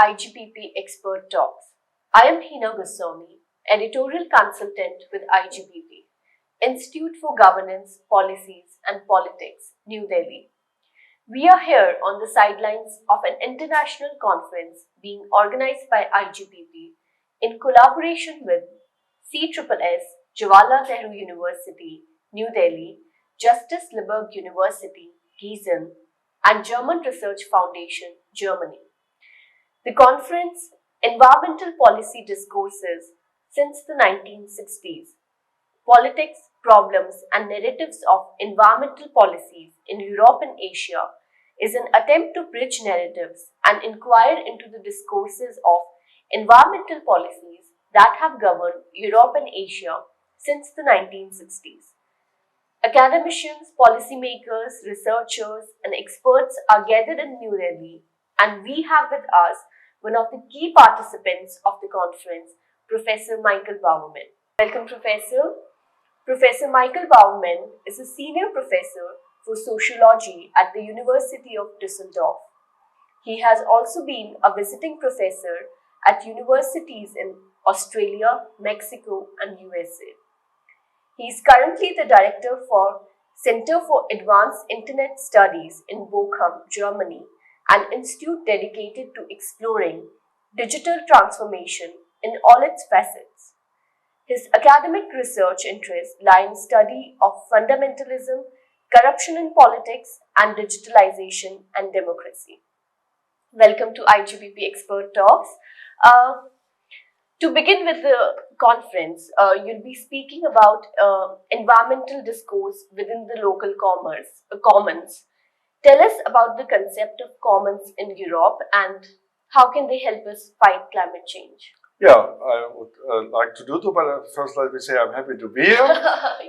IGPP Expert Talks. I am Hina Goswami, Editorial Consultant with IGPP, Institute for Governance, Policies and Politics, New Delhi. We are here on the sidelines of an international conference being organized by IGPP in collaboration with CSSS, Jawaharlal Nehru University, New Delhi, Justice Liburg University, Gießen, and German Research Foundation, Germany. The conference, Environmental Policy Discourses since the 1960s, Politics, Problems and Narratives of Environmental Policies in Europe and Asia, is an attempt to bridge narratives and inquire into the discourses of environmental policies that have governed Europe and Asia since the 1960s. Academicians, policymakers, researchers, and experts are gathered in New Delhi, and we have with us one of the key participants of the conference, Professor Michael Baurmann. Welcome, Professor. Professor Michael Baurmann is a senior professor for sociology at the University of Düsseldorf. He has also been a visiting professor at universities in Australia, Mexico, and USA. He is currently the director for Center for Advanced Internet Studies in Bochum, Germany, an institute dedicated to exploring digital transformation in all its facets. His academic research interests lie in study of fundamentalism, corruption in politics, and digitalization and democracy. Welcome to IGPP Expert Talks. To begin with the conference, you'll be speaking about environmental discourse within the local commons. Tell us about the concept of commons in Europe and how can they help us fight climate change? Yeah, I would like to do so, but first let me say I'm happy to be here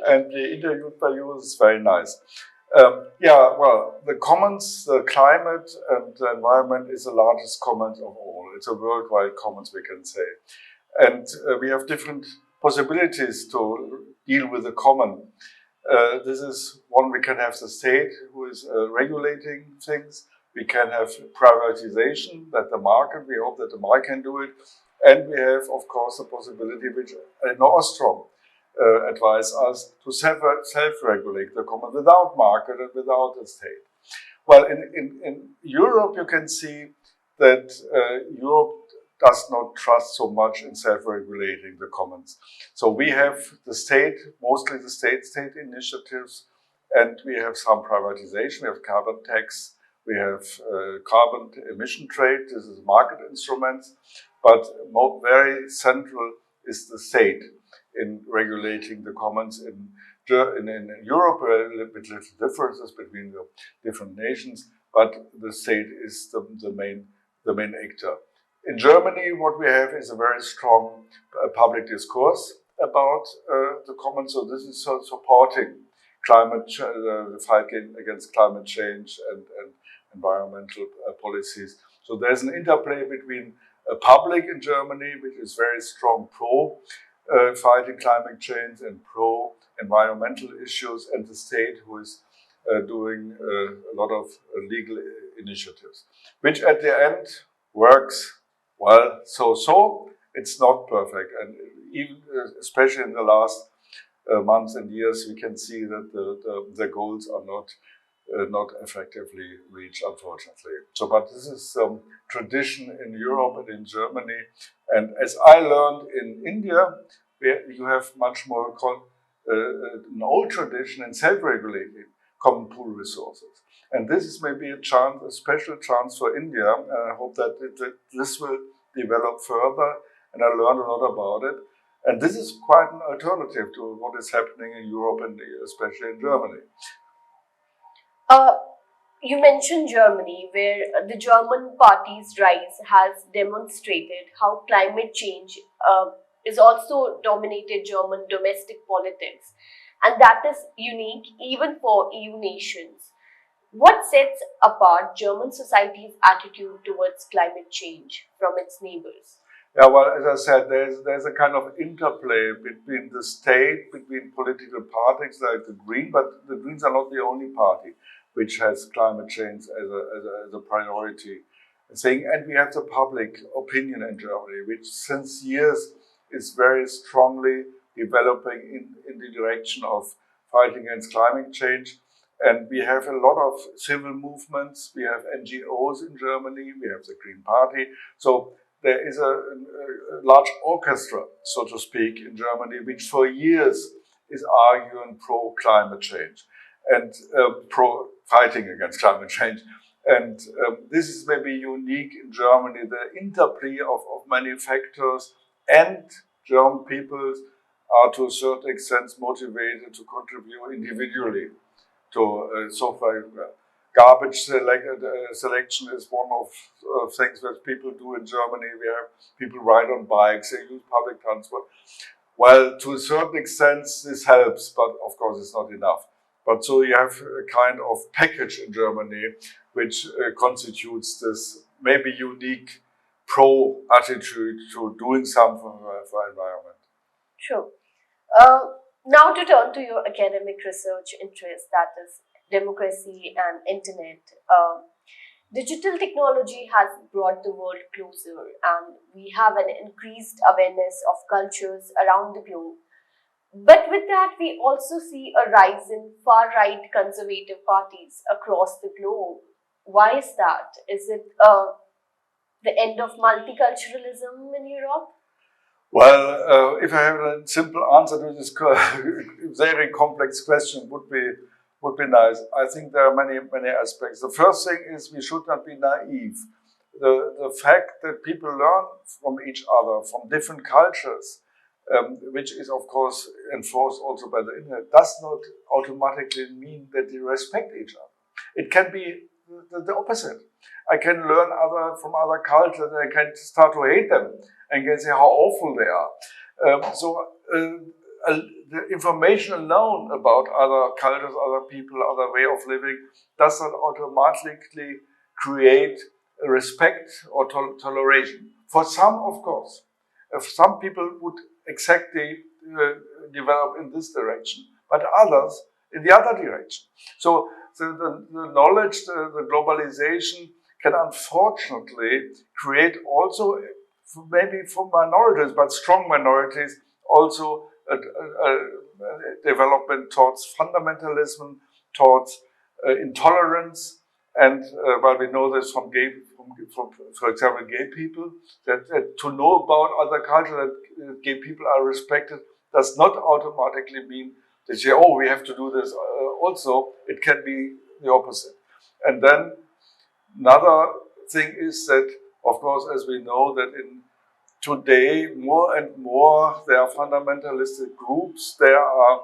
and be interviewed by you. It's very nice. The commons, the climate and the environment is the largest commons of all. It's a worldwide commons, we can say. And we have different possibilities to deal with the common. This is one, we can have the state who is regulating things. We can have privatization, that the market, we hope that the market can do it. And we have, of course, the possibility which Ostrom advise us to self-regulate the common without market and without the state. Well, in Europe, you can see that Europe does not trust so much in self-regulating the commons. So we have the state, mostly the state initiatives, and we have some privatization, we have carbon tax, we have carbon emission trade, this is market instruments, but very central is the state in regulating the commons. In Europe, there are a little differences between the different nations, but the state is the main actor. In Germany, what we have is a very strong public discourse about the commons. So this is supporting the fight against climate change and environmental policies. So there's an interplay between a public in Germany, which is very strong pro fighting climate change and pro environmental issues, and the state who is doing a lot of legal initiatives, which at the end works well, so it's not perfect, and even especially in the last months and years, we can see that the goals are not effectively reached, unfortunately. So, but this is some tradition in Europe and in Germany, and as I learned in India, where you have much more an old tradition in self-regulating common pool resources. And this is maybe a special chance for India. I hope that this will develop further, and I learned a lot about it. And this is quite an alternative to what is happening in Europe and especially in Germany. You mentioned Germany, where the German party's rise has demonstrated how climate change is also dominated German domestic politics, and that is unique even for EU nations. What sets apart German society's attitude towards climate change from its neighbors? Yeah, well, as I said, there's a kind of interplay between the state, between political parties like the Green, but the Greens are not the only party which has climate change as a priority. thing. And we have the public opinion in Germany, which since years is very strongly developing in the direction of fighting against climate change. And we have a lot of civil movements. We have NGOs in Germany. We have the Green Party. So there is a large orchestra, so to speak, in Germany, which for years is arguing pro-climate change and pro-fighting against climate change. And this is maybe unique in Germany, the interplay of many factors, and German people are to a certain extent motivated to contribute individually to so far. Garbage selection is one of things that people do in Germany. We have people ride on bikes, they use public transport. Well, to a certain extent, this helps, but of course it's not enough. But so you have a kind of package in Germany which constitutes this maybe unique pro-attitude to doing something for environment. Sure. Now to turn to your academic research interest, that is democracy and internet. Digital technology has brought the world closer, and we have an increased awareness of cultures around the globe. But with that, we also see a rise in far-right conservative parties across the globe. Why is that? Is it the end of multiculturalism in Europe? Well, if I have a simple answer to this very complex question, would be nice. I think there are many aspects. The first thing is we should not be naive. The fact that people learn from each other, from different cultures, which is of course enforced also by the internet, does not automatically mean that they respect each other. It can be the opposite. I can learn from other cultures, and I can start to hate them and can say how awful they are. The information alone about other cultures, other people, other way of living does not automatically create respect or toleration. For some, of course. If some people would exactly develop in this direction, but others in the other direction. So the knowledge, the globalization can unfortunately create also, maybe for minorities, but strong minorities, also a development towards fundamentalism, towards intolerance. And while we know this from for example, gay people, that to know about other cultures, that gay people are respected, does not automatically mean they say, oh, we have to do this also. It can be the opposite. And then another thing is that, of course, as we know, that in today, more and more, there are fundamentalistic groups, there are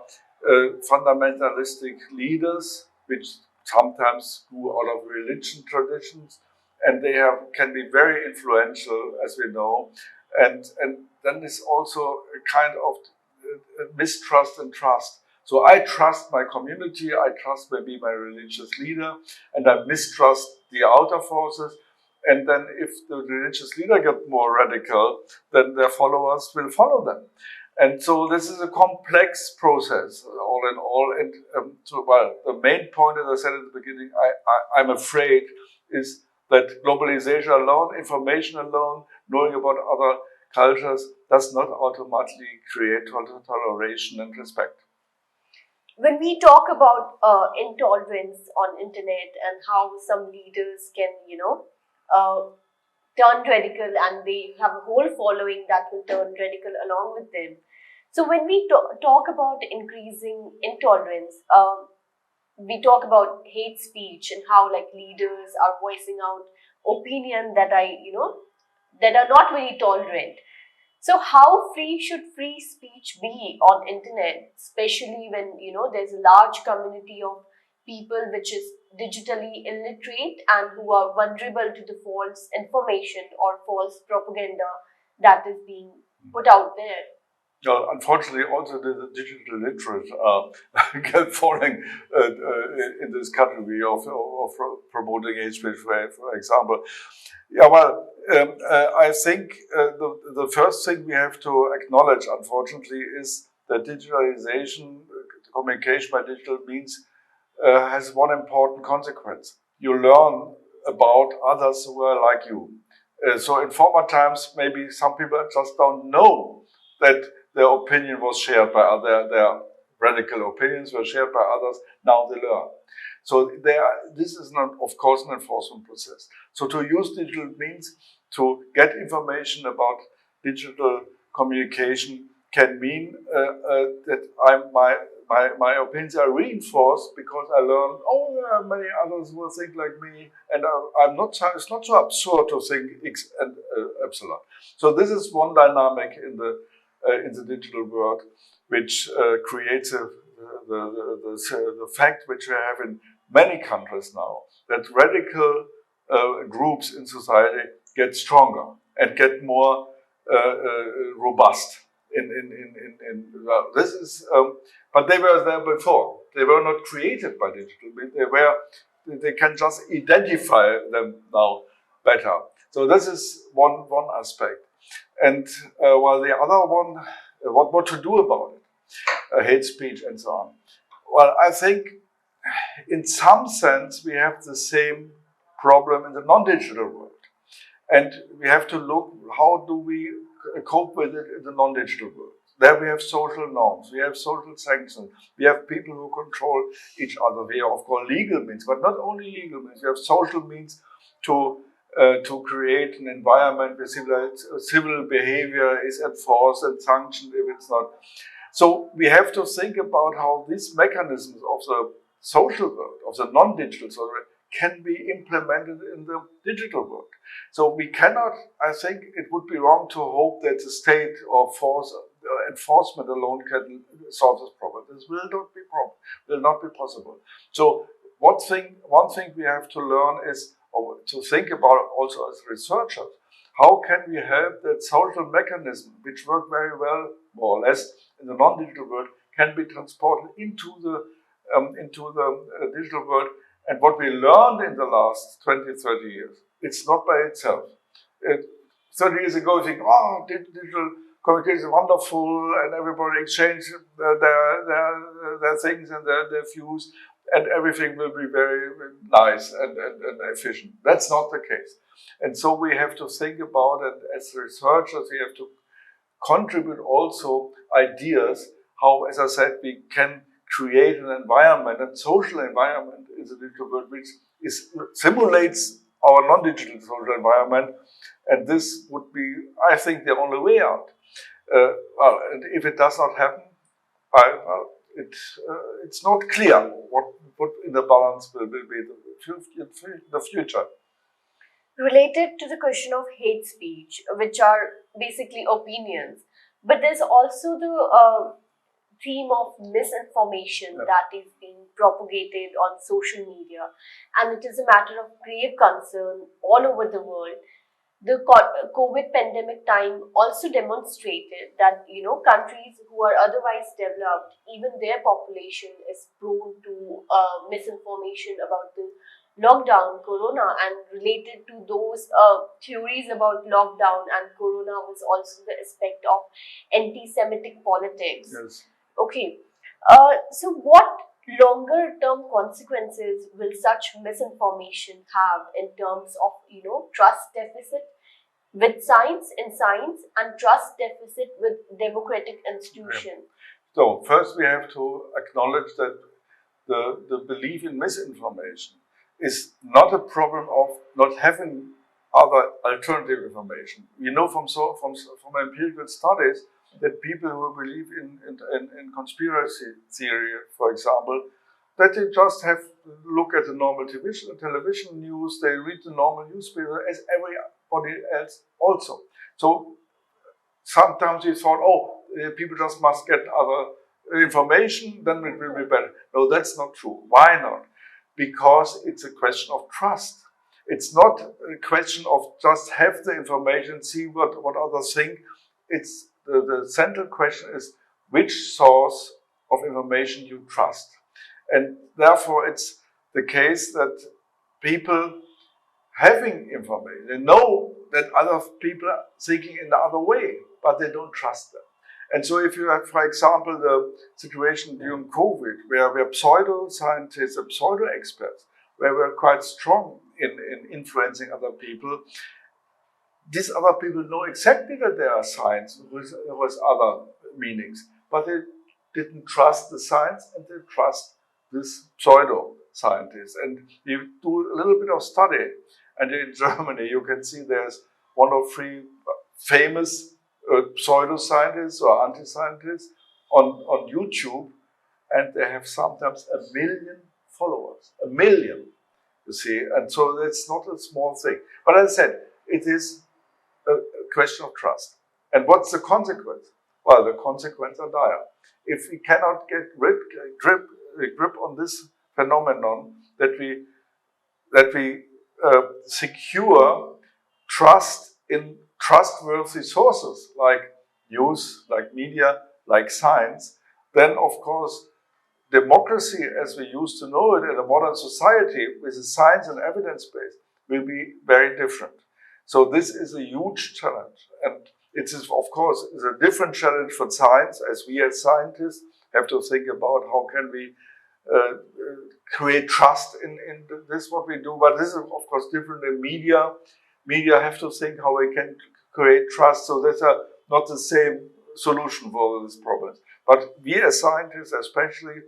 fundamentalistic leaders, which sometimes grew out of religion traditions, and they can be very influential, as we know. And then there's also a kind of mistrust and trust. So I trust my community, I trust maybe my religious leader, and I mistrust the outer forces. And then if the religious leader gets more radical, then their followers will follow them. And so this is a complex process, all in all. And the main point, as I said at the beginning, I'm afraid, is that globalization alone, information alone, knowing about other cultures, does not automatically create toleration and respect. When we talk about intolerance on internet and how some leaders can, turn radical, and they have a whole following that will turn radical along with them. So when we talk about increasing intolerance, we talk about hate speech and how like leaders are voicing out opinion that that are not very tolerant. So how free should free speech be on internet, especially when there's a large community of people which is digitally illiterate and who are vulnerable to the false information or false propaganda that is being put out there? Unfortunately, also the digital literate are falling in this category of promoting hate speech, for example. Yeah, well, I think the first thing we have to acknowledge, unfortunately, is that digitalization, communication by digital means, has one important consequence. You learn about others who are like you. So in former times, maybe some people just don't know that their opinion was shared by others, their radical opinions were shared by others. Now they learn. So this is not, of course, an enforcement process. So to use digital means to get information about digital communication can mean that my opinions are reinforced because I learned, oh, there are many others who think like me, and it's not so absurd to think X and epsilon. So this is one dynamic in the digital world, which creates the fact which we have in many countries now, that radical groups in society get stronger and get more robust. This is, but they were there before. They were not created by digital. They can just identify them now better. So this is one aspect. And while the other one, what to do about it, hate speech and so on. Well, I think in some sense we have the same problem in the non-digital world. And we have to look, how do we cope with it in the non-digital world? There we have social norms, we have social sanctions, we have people who control each other. We have, of course, legal means, but not only legal means. We have social means to create an environment where civil behavior is enforced and sanctioned if it's not. So we have to think about how these mechanisms of the social world, of the non-digital social world, can be implemented in the digital world. So we cannot, I think it would be wrong to hope that the state or force enforcement alone can solve this problem. This will not be possible. So one thing we have to learn is, or to think about also as researchers, how can we help that social mechanism, which work very well, more or less, in the non-digital world, can be transported into the digital world. And what we learned in the last 20, 30 years, it's not by itself. 30 years ago, you think, oh, digital communication is wonderful, and everybody exchanges their things and their views, and everything will be very nice and efficient. That's not the case. And so we have to think about it as researchers. We have to contribute also ideas how, as I said, we can create an environment, a social environment in the digital world, which simulates our non-digital social environment. And this would be, I think, the only way out. Well, and if it does not happen, it's not clear what in the balance will be the future. Related to the question of hate speech, which are basically opinions, but there's also the theme of misinformation that is being propagated on social media, and it is a matter of grave concern all over the world. The COVID pandemic time also demonstrated that, countries who are otherwise developed, even their population is prone to misinformation about the lockdown, corona, and related to those theories about lockdown and corona was also the aspect of anti-Semitic politics. Yes. Okay, so what longer term consequences will such misinformation have in terms of, trust deficit with science and trust deficit with democratic institutions? So first we have to acknowledge that the belief in misinformation is not a problem of not having other alternative information. We know from empirical studies that people who believe in conspiracy theory, for example, that they just have look at the normal television news, they read the normal newspaper as everybody else also. So sometimes we thought, oh, people just must get other information, then it will be better. No, that's not true. Why not? Because it's a question of trust. It's not a question of just have the information, see what others think. It's the central question is which source of information you trust. And therefore it's the case that people having information, they know that other people are thinking in the other way, but they don't trust them. And so if you have, for example, the situation during COVID, where we have pseudo-scientists and pseudo-experts, where we're quite strong in influencing other people. These other people know exactly that there are signs with other meanings, but they didn't trust the science and they trust this pseudo scientist. And you do a little bit of study, and in Germany you can see there's 1 or 3 famous pseudo-scientists or anti-scientists on YouTube, and they have sometimes 1 million followers. 1 million, you see, and so that's not a small thing. But as I said, it is a question of trust. And what's the consequence? Well, the consequences are dire. If we cannot get grip on this phenomenon, that we secure trust in trustworthy sources like news, like media, like science, then of course democracy as we used to know it in a modern society with a science and evidence base will be very different. So this is a huge challenge, and it is of course is a different challenge for science, as we as scientists have to think about how can we create trust in this what we do. But this is of course different in media. Media have to think how we can create trust. So that's not the same solution for this problem. But we as scientists especially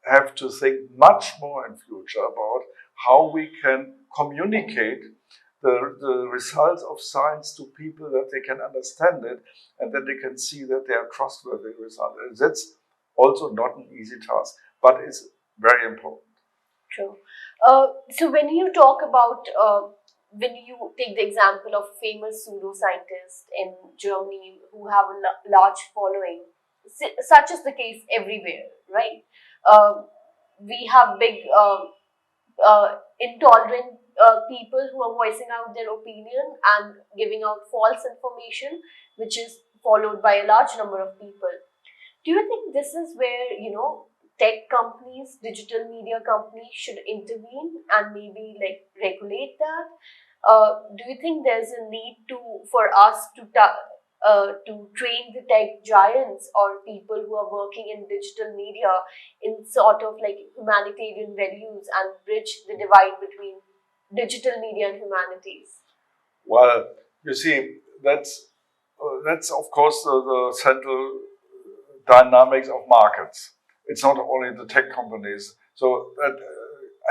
have to think much more in future about how we can communicate the results of science to people, that they can understand it and that they can see that they are trustworthy results. And that's also not an easy task, but it's very important. True. So when you talk about, when you take the example of famous pseudoscientists in Germany who have a large following, such is the case everywhere, right? We have big intolerant people who are voicing out their opinion and giving out false information, which is followed by a large number of people. Do you think this is where, tech companies, digital media companies should intervene and maybe like regulate that? Do you think there's a need for us to train the tech giants or people who are working in digital media in sort of like humanitarian values and bridge the divide between digital media and humanities? Well, you see, that's of course the central dynamics of markets. It's not only the tech companies. So that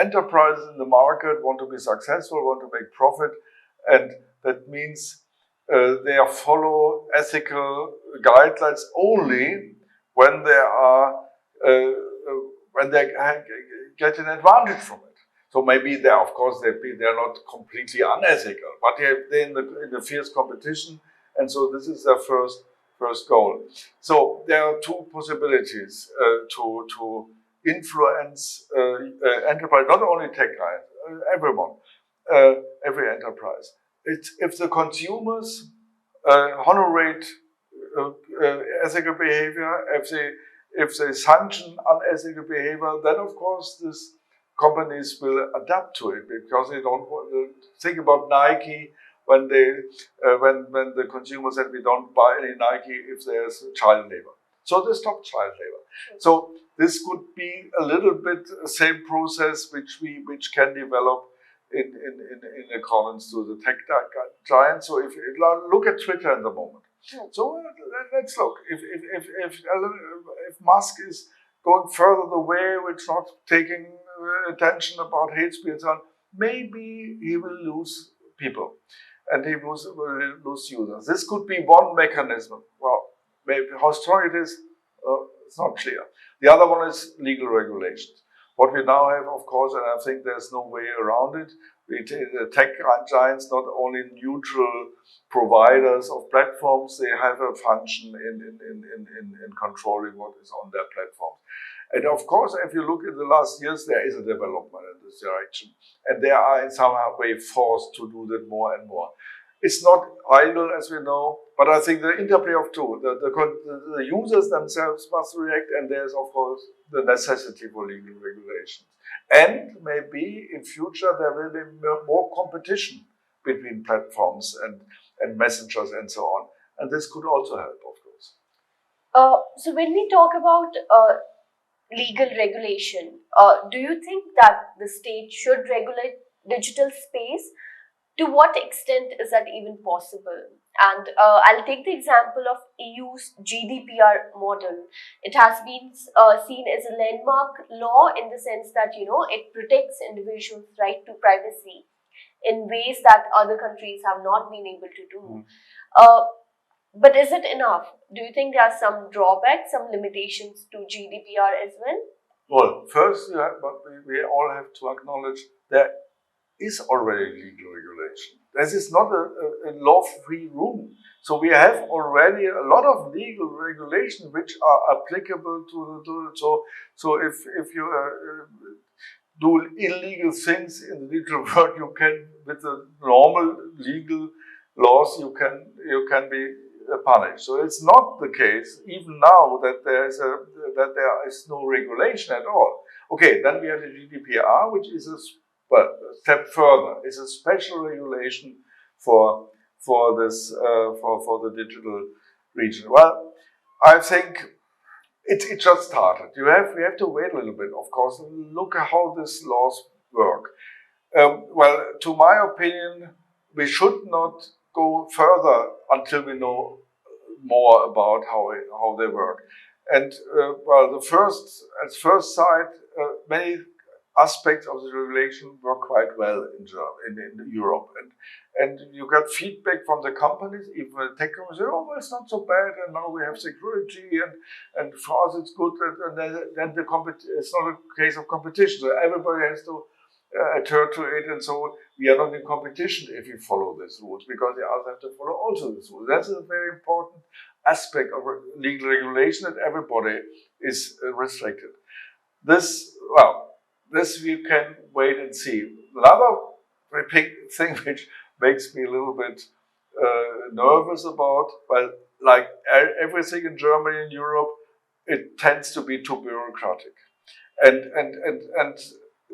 enterprises in the market want to be successful, want to make profit, and that means they follow ethical guidelines only when they are when they get an advantage from it. So maybe they, of course, they're not completely unethical, but they're in the fierce competition, and so this is their first goal. So there are 2 possibilities to influence enterprise, not only tech guys, everyone, every enterprise. If the consumers honorate ethical behavior, if they sanction unethical behavior, then of course this companies will adapt to it, because they don't want to think about Nike when they when the consumer said we don't buy any Nike if there's child labor. So they stop child labor. So this could be a little bit the same process which can develop in accordance to the tech giants. So if look at Twitter at the moment. So let's look. If Musk is going further the way, which not taking attention about hate speech and so on, maybe he will lose people and he will lose users. This could be one mechanism. Well, maybe how strong it is, it's not clear. The other one is legal regulations. What we now have, of course, and I think there's no way around it, the tech giants, not only neutral providers of platforms, they have a function in controlling what is on their platforms. And of course, if you look at the last years, there is a development in this direction. And they are in some way forced to do that more and more. It's not idle, as we know, but I think the interplay of 2, the users themselves must react, and there's, of course, the necessity for legal regulations. And maybe in future there will be more competition between platforms and messengers and so on. And this could also help, of course. So when we talk about legal regulation, do you think that the state should regulate digital space, to what extent is that even possible? And I'll take the example of EU's GDPR model. It has been seen as a landmark law in the sense that, it protects individuals' right to privacy in ways that other countries have not been able to do. Uh, but is it enough? Do you think there are some drawbacks, some limitations to GDPR as well? Well, first, but we all have to acknowledge there is already legal regulation. This is not a law-free room. So we have already a lot of legal regulation which are applicable so if you do illegal things in the digital world, you can, with the normal legal laws, you can be punished. So it's not the case even now that there is no regulation at all. Okay, then we have the GDPR, which is a step further. It's a special regulation for this for the digital region. Well, I think it just started. We have to wait a little bit, of course, and look at how these laws work. Well, to my opinion, we should not go further until we know more about how they work. And well, at first sight, many aspects of the regulation work quite well in Europe, and you got feedback from the companies, even the tech companies say, oh, well, it's not so bad, and now we have security, and for us it's good, and then it's not a case of competition, so everybody has to adhere to it, and so we are not in competition if we follow these rules, because the others have to follow also these rules. That's a very important aspect of legal regulation, that everybody is restricted. This we can wait and see. Another big thing which makes me a little bit nervous about, well, like everything in Germany and Europe, it tends to be too bureaucratic. And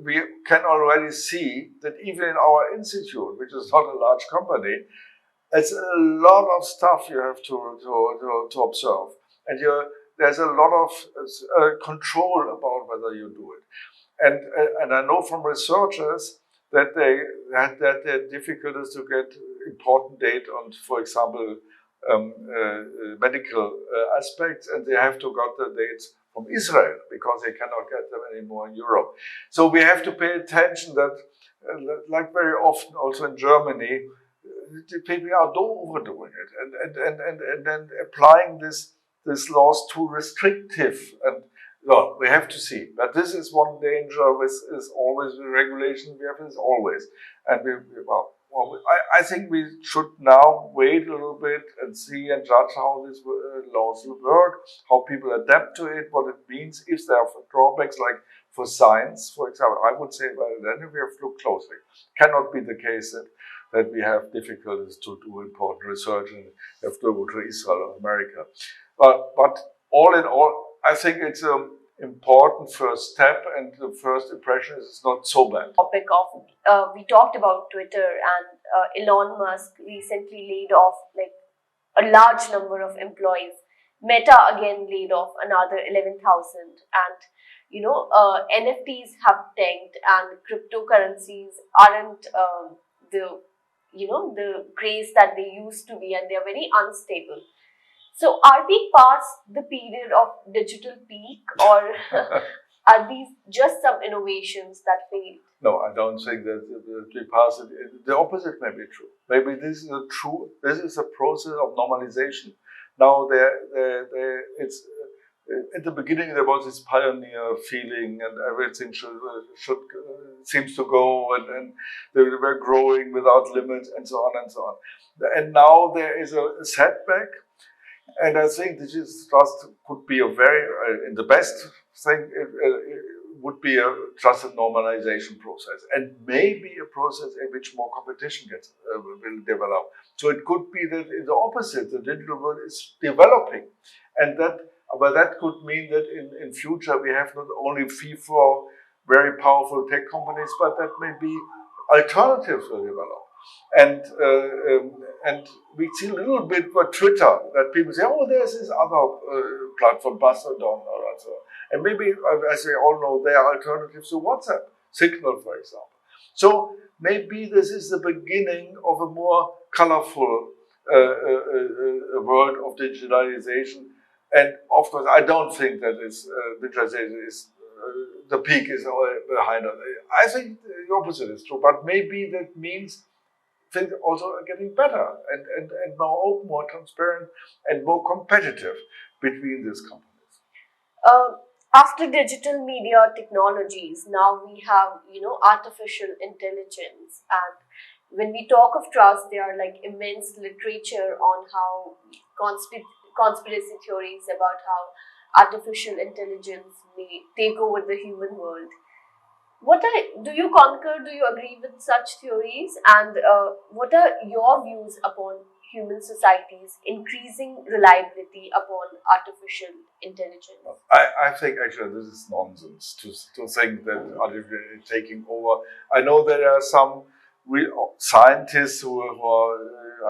we can already see that even in our institute, which is not a large company, it's a lot of stuff you have to observe. And there's a lot of control about whether you do it. And I know from researchers that they're difficulties to get important data on, for example, medical aspects, and they have to get the dates from Israel because they cannot get them anymore in Europe. So we have to pay attention that, like very often also in Germany, the people are overdoing it and then applying this laws too restrictive. And well, we have to see. But this is one danger with is always the regulation we have is always. And I think we should now wait a little bit and see and judge how these laws will work, how people adapt to it, what it means, if there are drawbacks, like for science, for example. I would say, well, then we have to look closely. Cannot be the case that we have difficulties to do important research and have to go to Israel or America. But all in all, I think it's an important first step, and the first impression is it's not so bad. Topic of we talked about Twitter, and Elon Musk recently laid off like a large number of employees. Meta again laid off another 11,000, and NFTs have tanked, and cryptocurrencies aren't the craze that they used to be, and they're very unstable. So are we past the period of digital peak, or are these just some innovations that failed? No, I don't think that we pass it. The opposite may be true. Maybe this is a process of normalization. Now it's at the beginning there was this pioneer feeling, and everything should seems to go, and they were growing without limits, and so on and so on. And now there is a setback. And I think this is could be a very, in the best thing, it would be just a normalization process, and maybe a process in which more competition will develop. So it could be that in the opposite, the digital world is developing, and that could mean that in future we have not only FIFA, very powerful tech companies, but that maybe alternatives will develop. And we see a little bit with Twitter that people say, oh, there's this other platform, Mastodon, or so. And maybe, as we all know, there are alternatives to WhatsApp, Signal, for example. So maybe this is the beginning of a more colorful world of digitalization. And of course, I don't think that digitalization is the peak is behind us. I think the opposite is true, but maybe that means things also are getting better and more open, more transparent, and more competitive between these companies. Uh, After digital media technologies, now we have, artificial intelligence. And when we talk of trust, there are like immense literature on how conspiracy theories about how artificial intelligence may take over the human world. Do you concur? Do you agree with such theories? And what are your views upon human society's increasing reliability upon artificial intelligence? I think actually this is nonsense to think that artificial is taking over. I know there are some real scientists who are,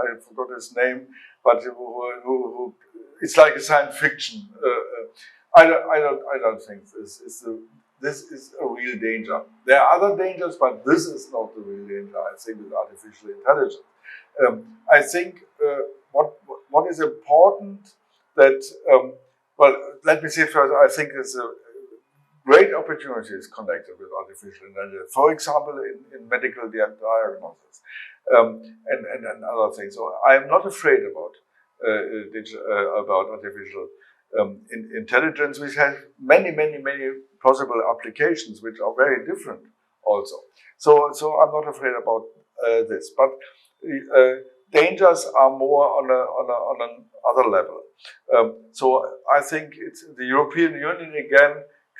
I forgot his name, but who it's like a science fiction. I don't think this is a real danger. There are other dangers, but this is not the real danger. I think with artificial intelligence. I think what is important that well, let me say first, I think there's a great opportunities connected with artificial intelligence. For example, in medical diagnosis and other things. So I'm not afraid about artificial intelligence, which has many possible applications, which are very different also. So I'm not afraid about this, but dangers are more on another level. So I think it's the European Union again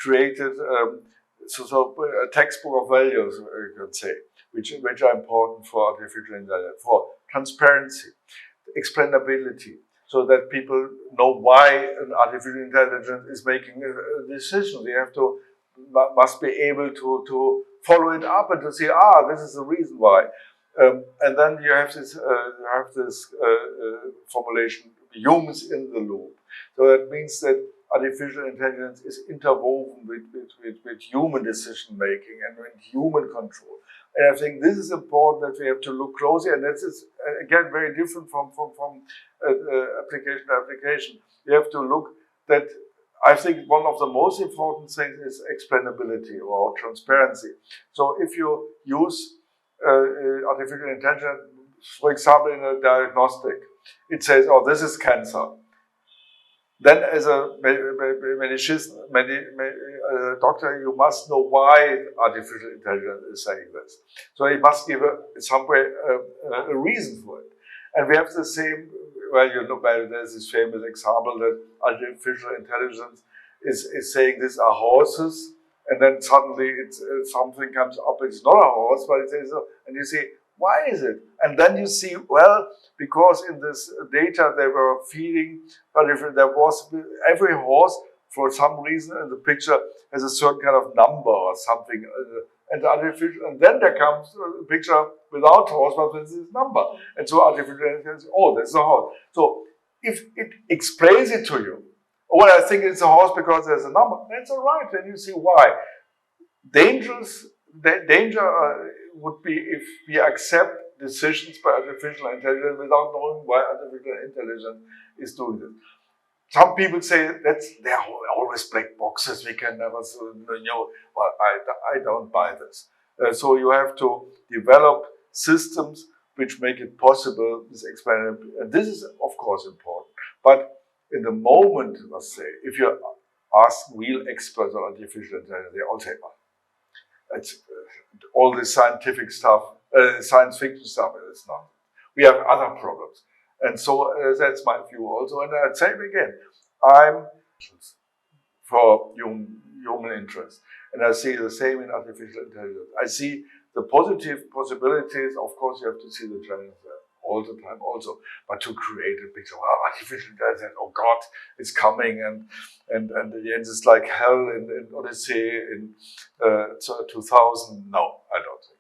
created a textbook of values, you could say, which are important for artificial intelligence, for transparency, explainability, so that people know why an artificial intelligence is making a decision. They must be able to follow it up and to say, this is the reason why. And then you have this formulation, humans in the loop. So that means that artificial intelligence is interwoven with human decision making and with human control. And I think this is important that we have to look closely, and this is again very different from application to application. You have to look that. I think one of the most important things is explainability or transparency. So if you use artificial intelligence, for example, in a diagnostic, it says, "Oh, this is cancer." Then, as a doctor, you must know why artificial intelligence is saying this. So you must give a reason for it. And we have the same. There's this famous example that artificial intelligence is saying these are horses, and then suddenly something comes up. It's not a horse, but it says, and you say, why is it? And then you see, well, because in this data they were feeding, but if there was every horse for some reason in the picture has a certain kind of number or something, and then there comes a picture without horse, but with this number, and so artificial intelligence, there's a horse. So if it explains it to you, I think it's a horse because there's a number, that's all right. Then you see why. Danger would be if we accept decisions by artificial intelligence without knowing why artificial intelligence is doing this. Some people say there are always black boxes. We can never know. Well, I don't buy this. So you have to develop systems which make it possible. This explainability, and this is of course important. But in the moment, let's say, if you ask real experts on artificial intelligence, they all say, it's all this scientific stuff, science fiction stuff is not. We have other problems. And so that's my view also. And I'd say again, I'm for human interest. And I see the same in artificial intelligence. I see the positive possibilities. Of course, you have to see the challenges all the time also. But to create a picture, artificial intelligence, oh God, it's coming. And at the end, it's like hell in Odyssey in 2000. No, I don't think.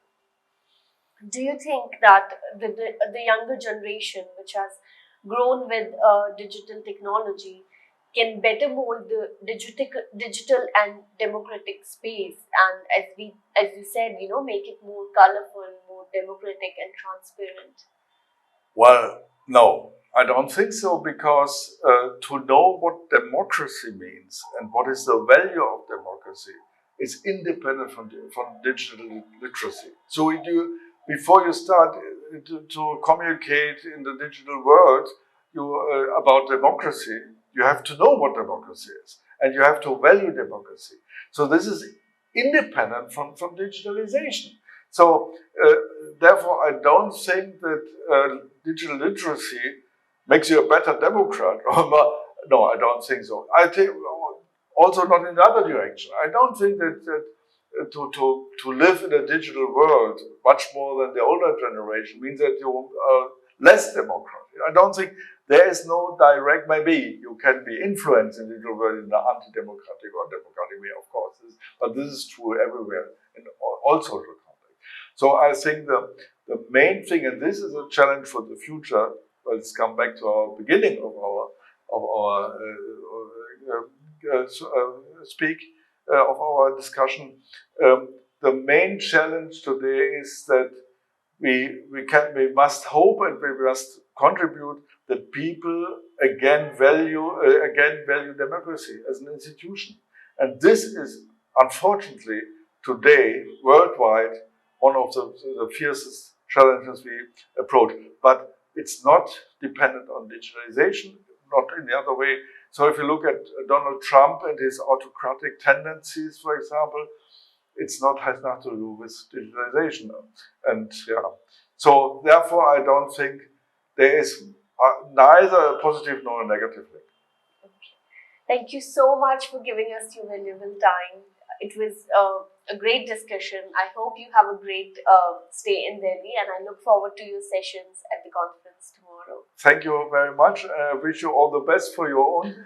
Do you think that the younger generation, which has grown with digital technology, can better mold the digital and democratic space, and as you said, make it more colorful, more more democratic and transparent? Well, no, I don't think so, because to know what democracy means and what is the value of democracy is independent from digital literacy. So before you start to communicate in the digital world about democracy, you have to know what democracy is, and you have to value democracy. So this is independent from digitalization. So therefore, I don't think that digital literacy makes you a better Democrat. No, I don't think so. I think also not in the other direction. I don't think that to live in a digital world much more than the older generation means that you are less democratic. I don't think there is no direct, maybe you can be influenced in the digital world in an anti-democratic or democratic way, of course, but this is true everywhere in all social contexts. So I think the main thing, and this is a challenge for the future, let's come back to our beginning of our speak of our discussion. The main challenge today is that we must hope and we must contribute that people again value democracy as an institution, and this is unfortunately today worldwide one of the fiercest challenges we approach. But it's not dependent on digitalization, not in the other way. So if you look at Donald Trump and his autocratic tendencies, for example, has nothing to do with digitalization. And yeah, so therefore I don't think there is neither a positive nor a negative link. Okay. Thank you so much for giving us your valuable time. It was a great discussion. I hope you have a great stay in Delhi, and I look forward to your sessions at the conference tomorrow. Thank you very much. I wish you all the best for your own